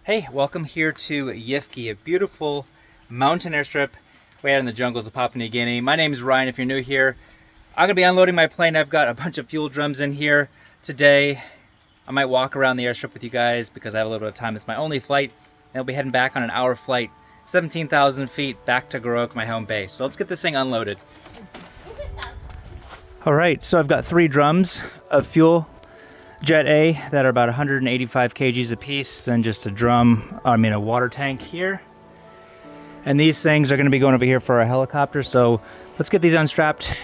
Hey, welcome here to Yifki, a beautiful mountain airstrip way out in the jungles of Papua New Guinea. My name is Ryan if you're new here. I'm going to be unloading my plane. I've got a bunch of fuel drums in here today. I might walk around the airstrip with you guys because I have a little bit of time. It's my only flight, and I'll be heading back on an hour flight, 17,000 feet back to Garoque, my home base. So let's get this thing unloaded. All right, so I've got 3 drums of fuel. Jet A that are about 185 kgs a piece, then just a water tank here. And these things are going to be going over here for a helicopter, so let's get these unstrapped.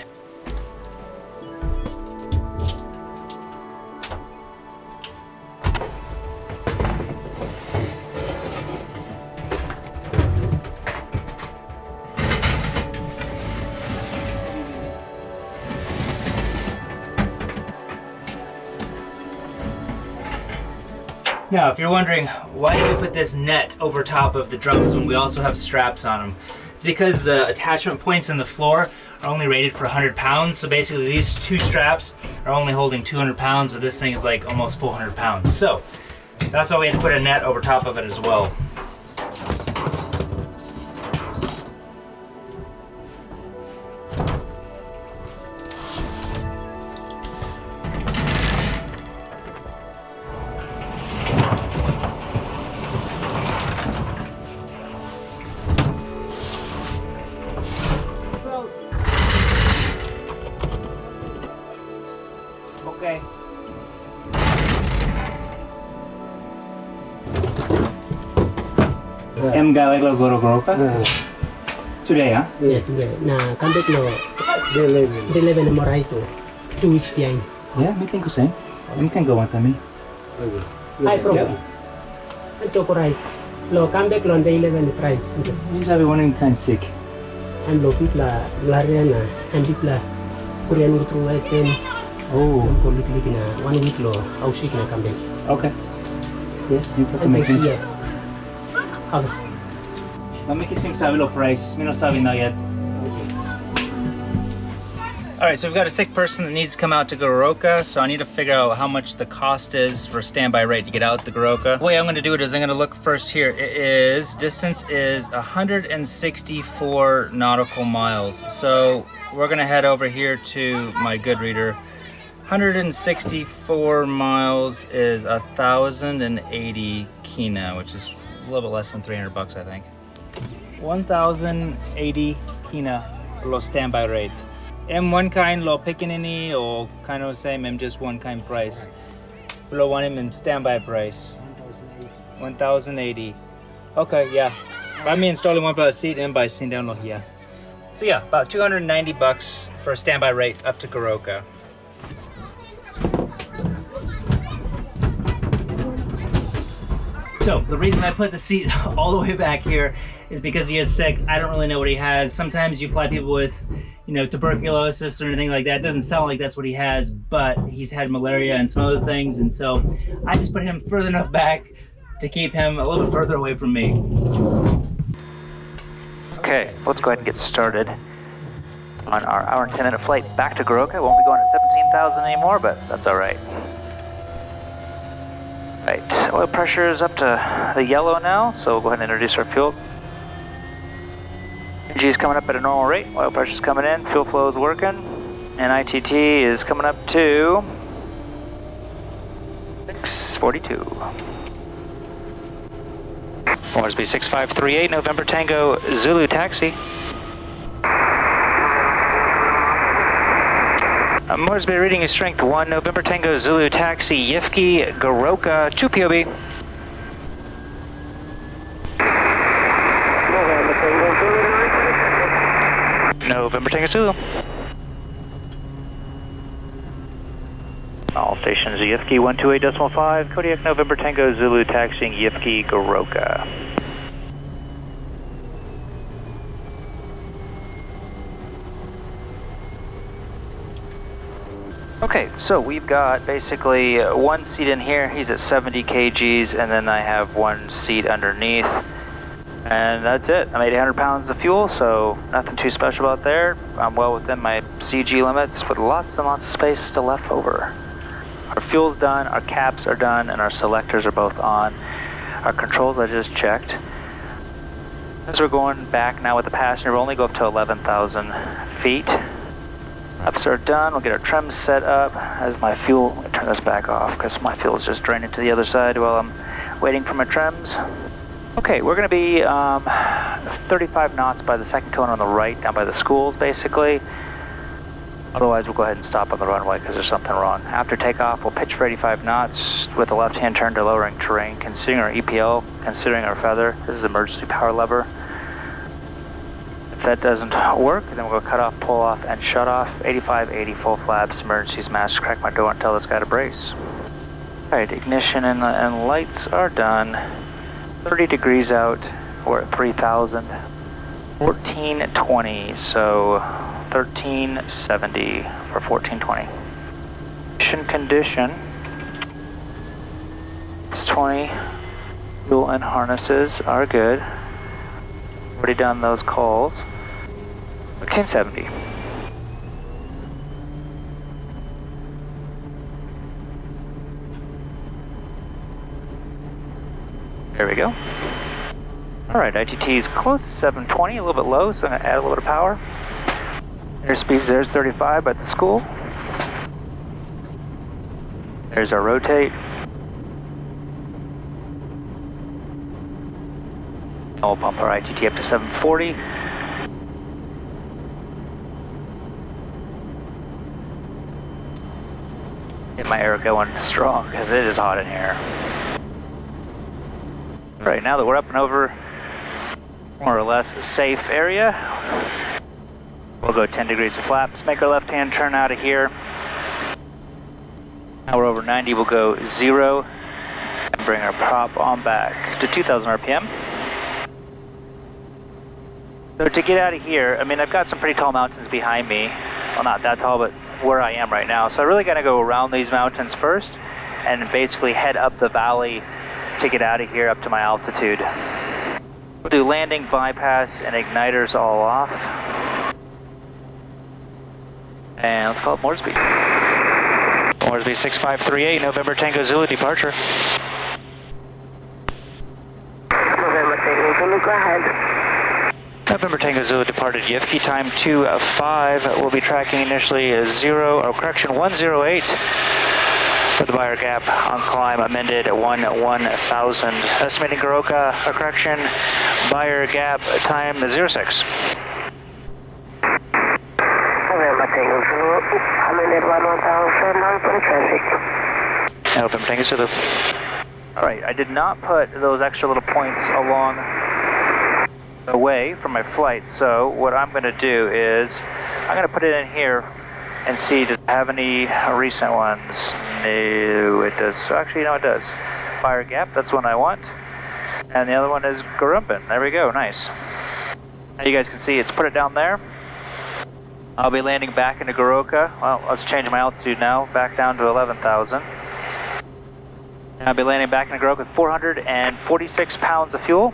Now, if you're wondering, why do we put this net over top of the drums when we also have straps on them? It's because the attachment points in the floor are only rated for 100 pounds. So basically these 2 straps are only holding 200 pounds, but this thing is like almost 400 pounds. So that's why we had to put a net over top of it as well. Okay. Em galing lo Garoque? Today, huh? Yeah, today. Nah, come back lo. The 11 Moraito. 2 weeks behind. Yeah, I think the same. Em can go on time. Hi, problem. And to right. Lo come back lo on the 11 try. He's everyone kind sick. And lo people Lariana and people Korean through I then. Oh. Go look na 1 week lo. How sick na come back. Okay. Yes, you put the And making. yes. Okay. Mamikisim sabi lo price. Mino sabi na yet. Alright, so we've got a sick person that needs to come out to Garoque, so I need to figure out how much the cost is for standby rate to get out to Garoque. The way I'm going to do it is I'm going to look first here. Distance is 164 nautical miles. So we're going to head over here to my good reader. 164 miles is 1,080 kina, which is a little bit less than 300 bucks, I think. 1,080 kina lo standby rate. M1 kind lo pikinini or kind of same just one kind price. Lo one in standby price. 1,080. Okay, yeah. By me installing one by the seat and by sitting down here. So yeah, about 290 bucks for a standby rate up to Garoque. So the reason I put the seat all the way back here is because he is sick. I don't really know what he has. Sometimes you fly people with, tuberculosis or anything like that. It doesn't sound like that's what he has, but he's had malaria and some other things, and so I just put him further enough back to keep him a little bit further away from me. Okay, let's go ahead and get started on our hour and 10-minute flight back to Garoque. Won't be going at 17,000 anymore, but that's all right. Right, oil pressure is up to the yellow now, so we'll go ahead and introduce our fuel. G is coming up at a normal rate, oil pressure is coming in, fuel flow is working, and ITT is coming up to 642. Moresby 6538, November Tango Zulu taxi. Moresby reading is strength 1, November Tango Zulu taxi, Yifki, Garoque, 2 POB. November Tango Zulu. All stations, Yifki 128.5, Kodiak November Tango Zulu taxiing Yifki, Garoque. Okay, so we've got basically 1 seat in here. He's at 70 kgs, and then I have 1 seat underneath. And that's it. I made 800 pounds of fuel, so nothing too special out there. I'm well within my CG limits with lots and lots of space still left over. Our fuel's done, our caps are done, and our selectors are both on. our controls I just checked. As we're going back now with the passenger, we'll only go up to 11,000 feet. Ups are done, we'll get our trims set up. As my fuel, let me turn this back off because my fuel is just draining to the other side while I'm waiting for my trims. Okay, we're going to be 35 knots by the second cone on the right, down by the schools basically. Otherwise, we'll go ahead and stop on the runway because there's something wrong. After takeoff, we'll pitch for 85 knots with the left-hand turn to lowering terrain, considering our EPL, considering our feather. This is the emergency power lever. If that doesn't work, then we'll go cut off, pull off, and shut off. 85, 80, full flaps, emergency smash, crack my door and tell this guy to brace. Alright, ignition and lights are done. 30 degrees out, we're at 3,000. 1420, so 1370 for 1420. Mission condition is 20. Fuel and harnesses are good. Already done those calls. 1370. There we go. Alright, ITT is close to 720, a little bit low, so I'm going to add a little bit of power. Airspeeds, there's 35 by the school. There's our rotate. Now we'll bump our ITT up to 740. Get my air going strong, because it is hot in here. Alright, now that we're up and over more or less a safe area, we'll go 10 degrees of flaps, make our left-hand turn out of here. Now we're over 90, we'll go 0 and bring our prop on back to 2,000 RPM. So to get out of here, I mean, I've got some pretty tall mountains behind me. Well, not that tall, but where I am right now. So I really got to go around these mountains first and basically head up the valley to get out of here up to my altitude. We'll do landing, bypass, and igniters all off. And let's call it motor speed. Motor speed 6538, November Tango Zulu departure. November Tango Zulu, go ahead. November Tango Zulu departed Yevki, time 2:05. We'll be tracking initially 108. For the Buyer Gap on climb amended at 11000. Estimating Goroka, correction, Buyer Gap time 06. November Tango Zulu, amended 11000, open traffic. November Tango Zulu. Alright, I did not put those extra little points along the way from my flight, so what I'm going to do is I'm going to put it in here and see, does it have any recent ones? No, it does. Actually, no, it does. Buyer Gap, that's one I want. And the other one is Garumpin. There we go, nice. Now you guys can see it's put it down there. I'll be landing back into Goroka. Well, let's change my altitude now, back down to 11,000. And I'll be landing back into Goroka with 446 pounds of fuel.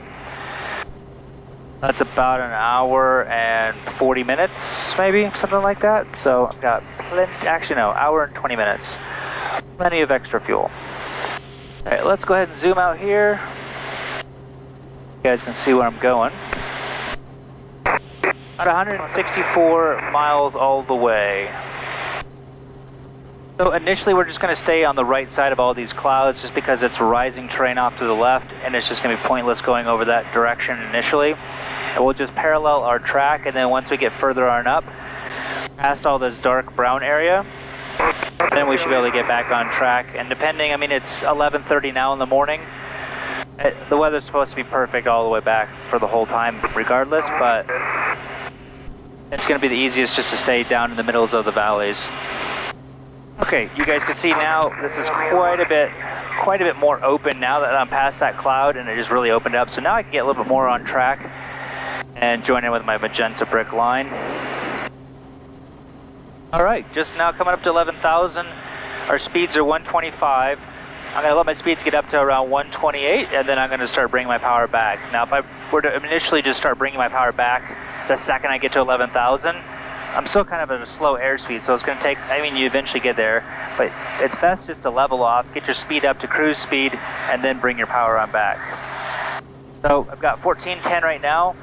That's about an hour and 40 minutes, maybe, something like that. So I've got plenty, actually no, hour and 20 minutes. Plenty of extra fuel. All right, let's go ahead and zoom out here. You guys can see where I'm going. About 164 miles all the way. So initially we're just going to stay on the right side of all these clouds just because it's rising terrain off to the left and it's just going to be pointless going over that direction initially. And we'll just parallel our track, and then once we get further on up, past all this dark brown area, then we should be able to get back on track. And depending, I mean, it's 11:30 now in the morning. The weather's supposed to be perfect all the way back for the whole time regardless, but it's going to be the easiest just to stay down in the middles of the valleys. Okay, you guys can see now this is quite a bit more open now that I'm past that cloud, and it just really opened up. So now I can get a little bit more on track and join in with my magenta brick line. All right, just now coming up to 11,000. Our speeds are 125. I'm gonna let my speeds get up to around 128, and then I'm gonna start bringing my power back. Now, if I were to initially just start bringing my power back the second I get to 11,000, I'm still kind of at a slow airspeed, so it's going to take, I mean, you eventually get there, but it's best just to level off, get your speed up to cruise speed, and then bring your power on back. So I've got 1410 right now.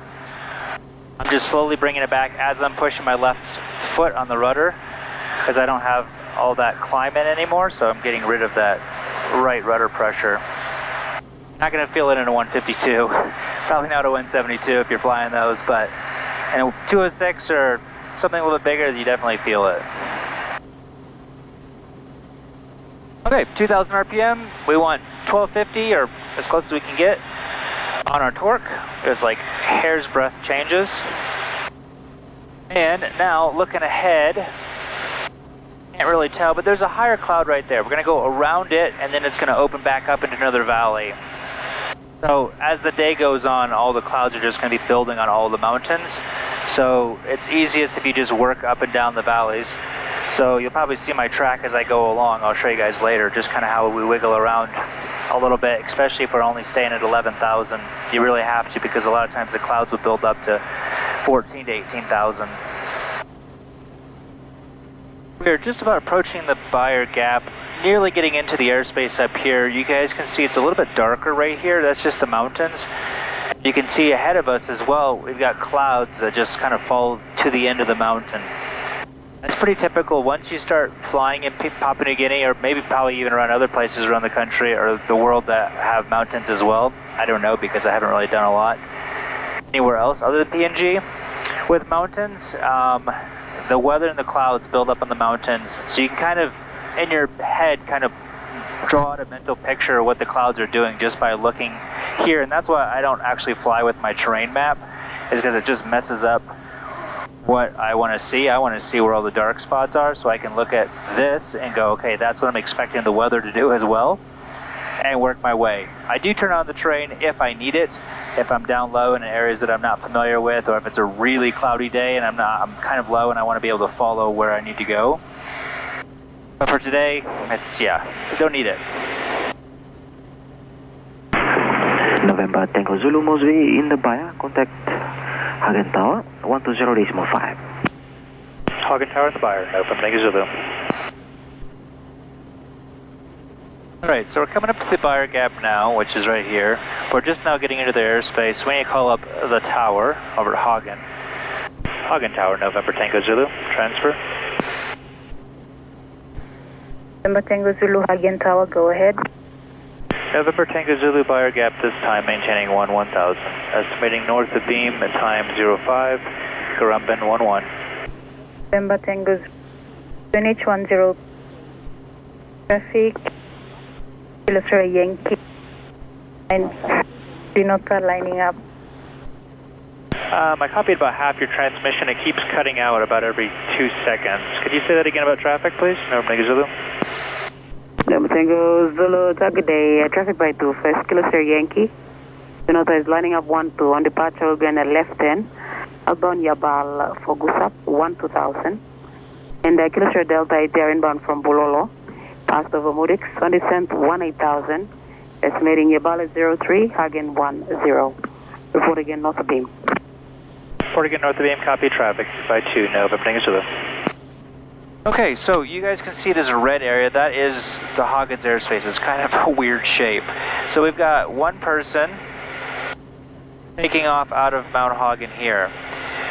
I'm just slowly bringing it back as I'm pushing my left foot on the rudder, because I don't have all that climb in anymore, so I'm getting rid of that right rudder pressure. Not going to feel it in a 152, probably not a 172 if you're flying those, but in a 206 or something a little bit bigger, you definitely feel it. Okay, 2,000 RPM, we want 1250 or as close as we can get on our torque. There's like hair's breadth changes. And now looking ahead, can't really tell, but there's a higher cloud right there. We're going to go around it, and then it's going to open back up into another valley. So as the day goes on, all the clouds are just going to be building on all the mountains. So it's easiest if you just work up and down the valleys. So you'll probably see my track as I go along. I'll show you guys later just kind of how we wiggle around a little bit, especially if we're only staying at 11,000. You really have to, because a lot of times the clouds will build up to 14 to 18,000. We're just about approaching the Bayer Gap, nearly getting into the airspace up here. You guys can see it's a little bit darker right here. That's just the mountains. You can see ahead of us as well, we've got clouds that just kind of fall to the end of the mountain. That's pretty typical. Once you start flying in Papua New Guinea, or maybe probably even around other places around the country or the world that have mountains as well, I don't know because I haven't really done a lot anywhere else other than PNG with mountains. The weather and the clouds build up on the mountains, so you can kind of, in your head, kind of draw out a mental picture of what the clouds are doing just by looking here. And that's why I don't actually fly with my terrain map, is because it just messes up what I want to see. I want to see where all the dark spots are, so I can look at this and go, okay, that's what I'm expecting the weather to do as well, and work my way. I do turn on the terrain if I need it, if I'm down low in areas that I'm not familiar with, or if it's a really cloudy day and I'm kind of low and I want to be able to follow where I need to go. But for today, it's, yeah, don't need it. November Tango Zulu Mosby in the Bayer, contact Hagen Tower, 120.5. Hagen Tower in the Bayer, open Tango Zulu. Alright, so we're coming up to the Bayer Gap now, which is right here. We're just now getting into the airspace. We need to call up the tower over at Hagen. Hagen Tower, November Tango Zulu, transfer. November Tango Zulu, Hagen Tower, go ahead. November Tango Zulu, Bayer Gap, this time maintaining 1000. Estimating north of beam at time 05, Garumban 11. November Tango Zulu, NH10, traffic, Kilo Yankee, and Pinota lining up. I copied about half your transmission. It keeps cutting out about every 2 seconds. Could you say that again about traffic, please? November Tango Zulu. November Tango Zulu, target day, traffic by 2, first Kilo Yankee. Pinota is lining up 12 on departure, we'll be on the left end. Outbound Yabal for Gusap, 12,000. And Kilo Delta, ATR inbound from Bulolo. Passed over Mudix, on descent 18,000. Estimating Yabal is 03, Hagen 10. Report again, north of beam. Report again, north of beam, copy traffic by 2, November Tango Zulu. Okay, so you guys can see there's a red area. That is the Hagen's airspace. It's kind of a weird shape. So we've got one person taking off out of Mount Hagen here.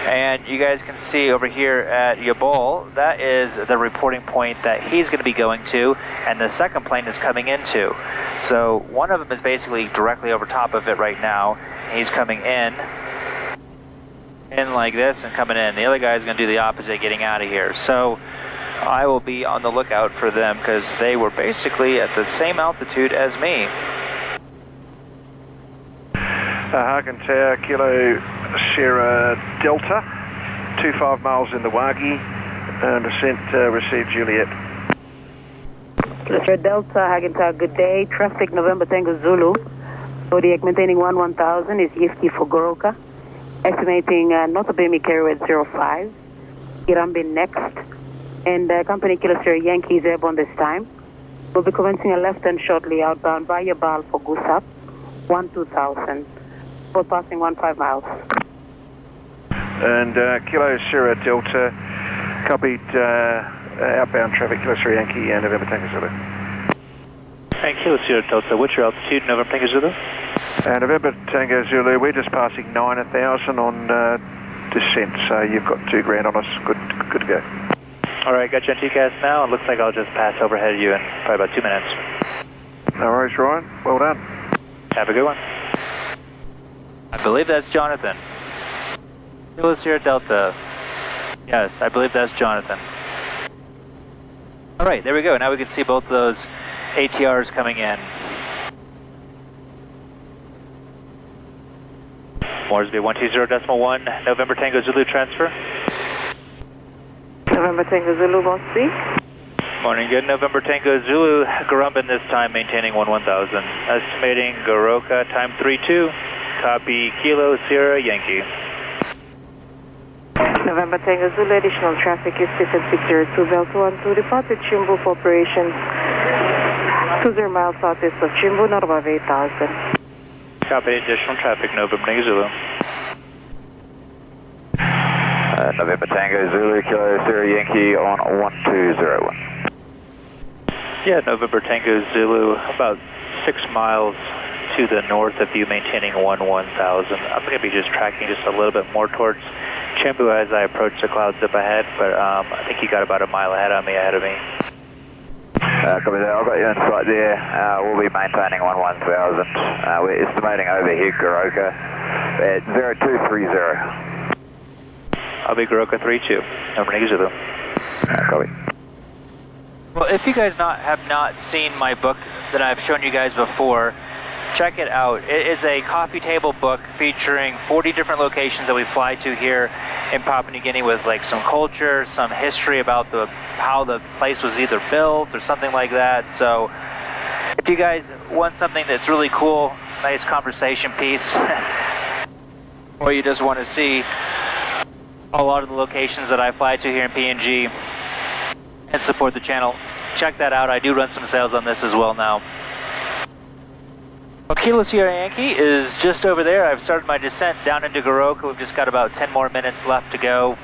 And you guys can see over here at Yabal, that is the reporting point that he's going to be going to, and the second plane is coming into. So one of them is basically directly over top of it right now. He's coming in like this and coming in. The other guy is going to do the opposite, getting out of here. So I will be on the lookout for them because they were basically at the same altitude as me. Hagen Tower, Kilo Sierra Delta, 25 miles in the Wagi, descent received Juliet. Kilo Sierra Delta, Hagen Tower, good day. Traffic November Tango Zulu. Zodiac maintaining 1000 is Yifki for Goroka. Estimating Notabemi carrier at 05. Irambe next. And company Kilo Sierra Yankee is airborne this time. We'll be commencing a left turn shortly outbound by Yabal for Gusap, 12,000. For passing 15 miles. And Kilo Sierra Delta, Copied, outbound traffic, Kilo Sierra Yankee and November Tango Zulu. And Kilo Sierra Delta, what's your altitude, November Tango Zulu? November Tango Zulu, we're just passing 9,000 on descent, so you've got 2 grand on us, good to go. Alright, got you on TCAS now, it looks like I'll just pass overhead of you in probably about 2 minutes. No worries, Ryan, well done. Have a good one. I believe that's Jonathan. Kilo Sierra Delta. Yes, I believe that's Jonathan. Alright, there we go, now we can see both of those ATRs coming in. Moresby 120.1, November Tango Zulu transfer. November Tango Zulu, boss C. Morning, good. November Tango Zulu, Garumban this time, maintaining 1000. Estimating Goroka, time 32. Copy, Kilo Sierra Yankee. November Tango Zulu, additional traffic is stated 602 Delta 12, departed Chimbu for operations 20 miles southeast of Chimbu, not above 8,000. Copy, additional traffic, November Tango Zulu. November Tango Zulu, Kilo Sierra Yankee on 1201. Yeah, November Tango Zulu, about 6 miles to the north of you, maintaining 1000. I'm going to be just tracking just a little bit more towards Chimbu as I approach the clouds up ahead, but I think you got about a mile ahead of me. Copy that, I've got you in sight there. We'll be maintaining 1000. We're estimating overhead Goroka at 0230. I'll be Goroka 32, November Tango Zulu. Copy. Well, if you guys have not seen my book that I've shown you guys before, check it out. It is a coffee table book featuring 40 different locations that we fly to here in Papua New Guinea, with like some culture, some history about how the place was either built or something like that. So if you guys want something that's really cool, nice conversation piece, or you just want to see a lot of the locations that I fly to here in PNG and support the channel, check that out. I do run some sales on this as well now. Well, Kilo Sierra Yankee is just over there. I've started my descent down into Goroka. We've just got about 10 more minutes left to go.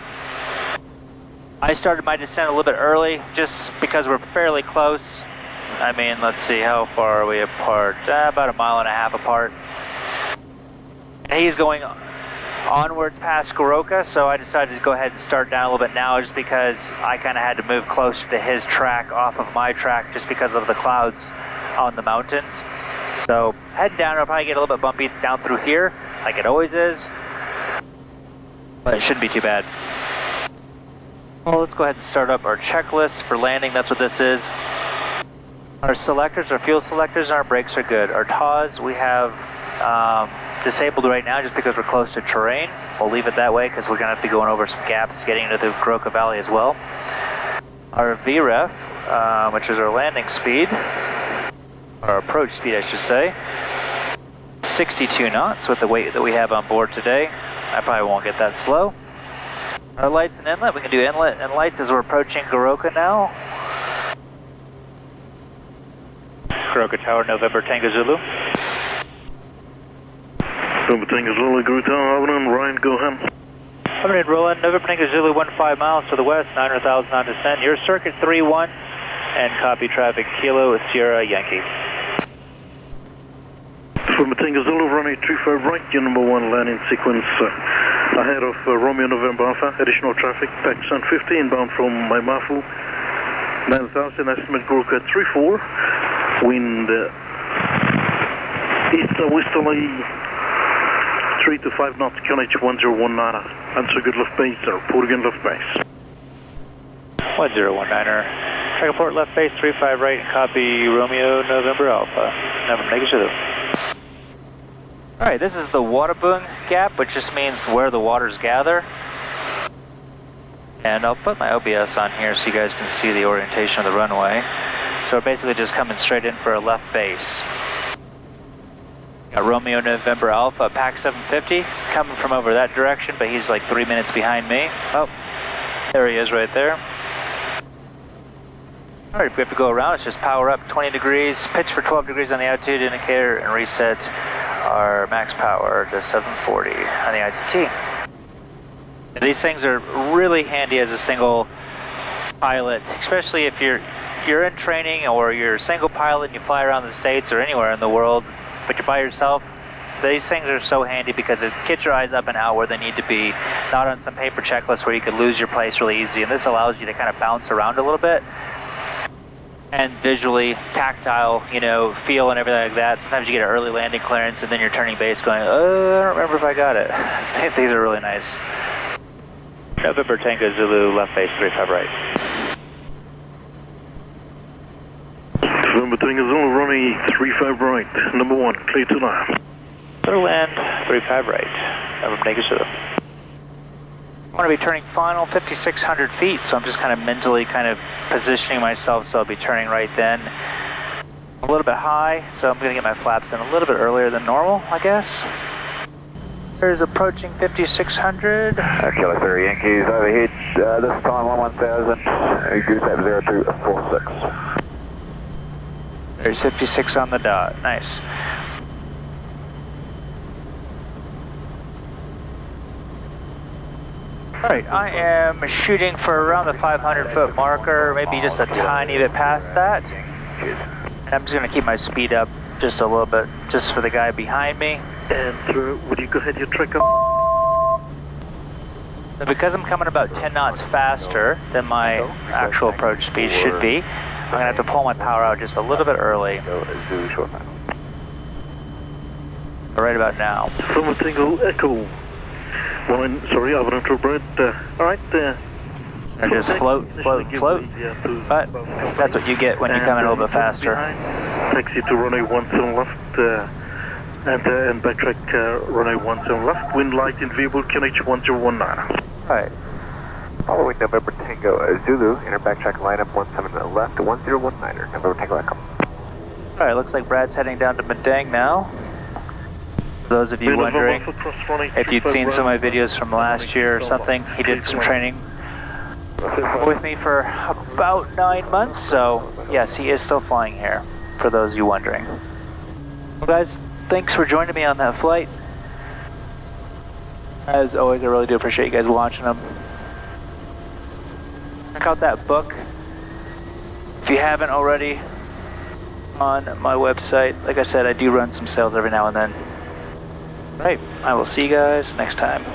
I started my descent a little bit early just because we're fairly close. I mean, let's see, how far are we apart? About a mile and a half apart. And he's going onwards past Goroka, so I decided to go ahead and start down a little bit now just because I kind of had to move closer to his track off of my track just because of the clouds on the mountains. So heading down, it'll probably get a little bit bumpy down through here, like it always is, but it shouldn't be too bad. Well, let's go ahead and start up our checklist for landing. That's what this is. Our selectors, our fuel selectors, and our brakes are good. Our TAWs we have disabled right now just because we're close to terrain. We'll leave it that way because we're going to have to be going over some gaps getting into the Goroka Valley as well. Our VREF, which is our landing speed, our approach speed I should say, 62 knots with the weight that we have on board today. I probably won't get that slow. Our lights and inlet, we can do inlet and lights as we're approaching Goroka now. Goroka Tower, November Tango Zulu. November Tango Zulu, Goroka Tower, Avenue, Ryan, go ahead. Avenue, Roland, November Tango Zulu, 15 miles to the west, 900,000 on descent. Your circuit 3-1, and copy traffic, Kilo Sierra Yankee. November Tango Zulu, runway 35 right, your number 1 landing sequence ahead of Romeo November Alpha, additional traffic, Pakistan 50, inbound from Maimafu, 9,000, estimate Goroka 34, wind easterly 3 to 5 knots, QNH 1019, answer good left base, or report again left base. 1019er, track port left base 35 right, and copy Romeo November Alpha, November Tango Zulu. Alright, this is the Waterboong gap, which just means where the waters gather. And I'll put my OBS on here so you guys can see the orientation of the runway. So we're basically just coming straight in for a left base. Got Romeo November Alpha, Pac 750, coming from over that direction, but he's like 3 minutes behind me. Oh, there he is right there. Alright, if we have to go around, it's just power up 20 degrees, pitch for 12 degrees on the altitude indicator, and reset our max power to 740 on the ITT. These things are really handy as a single pilot, especially if you're in training or you're a single pilot and you fly around the States or anywhere in the world, but you're by yourself. These things are so handy because it gets your eyes up and out where they need to be, not on some paper checklist where you could lose your place really easy. And this allows you to kind of bounce around a little bit and visually, tactile, you know, feel and everything like that. Sometimes you get an early landing clearance and then you're turning base going, oh, I don't remember if I got it. These are really nice. November Tango Zulu, left base 35 right. November Tango Zulu, runway 35 right, number 1, clear to land. Clear land, 35 right, November Tango Zulu. I'm going to be turning final 5,600 feet, so I'm just kind of mentally kind of positioning myself so I'll be turning right then. A little bit high, so I'm going to get my flaps in a little bit earlier than normal, I guess. There's approaching 5,600. Kilo 30 Yankees overhead, this time 11,000, goose at 0246. There's 56 on the dot, nice. Alright, I am shooting for around the 500-foot marker, maybe just a tiny bit past that. I'm just going to keep my speed up just a little bit, just for the guy behind me. And would you go ahead your track up? So because I'm coming about 10 knots faster than my actual approach speed should be, I'm going to have to pull my power out just a little bit early. Right about now. From Tango Echo. Sorry, I went into Brett. Alright, and just float. But that's what you get when you come in a little bit faster. Taxi to runway 17 left, and backtrack runway 17 left. Wind light in variable QNH 1019. Alright. Following November Tango Zulu, inner backtrack lineup 17 left, 1019er, November Tango Echo. Alright, looks like Brad's heading down to Medang now. For those of you wondering, if you'd seen some of my videos from last year or something, he did some training with me for about 9 months, so yes, he is still flying here, for those of you wondering. Well guys, thanks for joining me on that flight. As always, I really do appreciate you guys watching them. Check out that book, if you haven't already, on my website. Like I said, I do run some sales every now and then. Right, I will see you guys next time.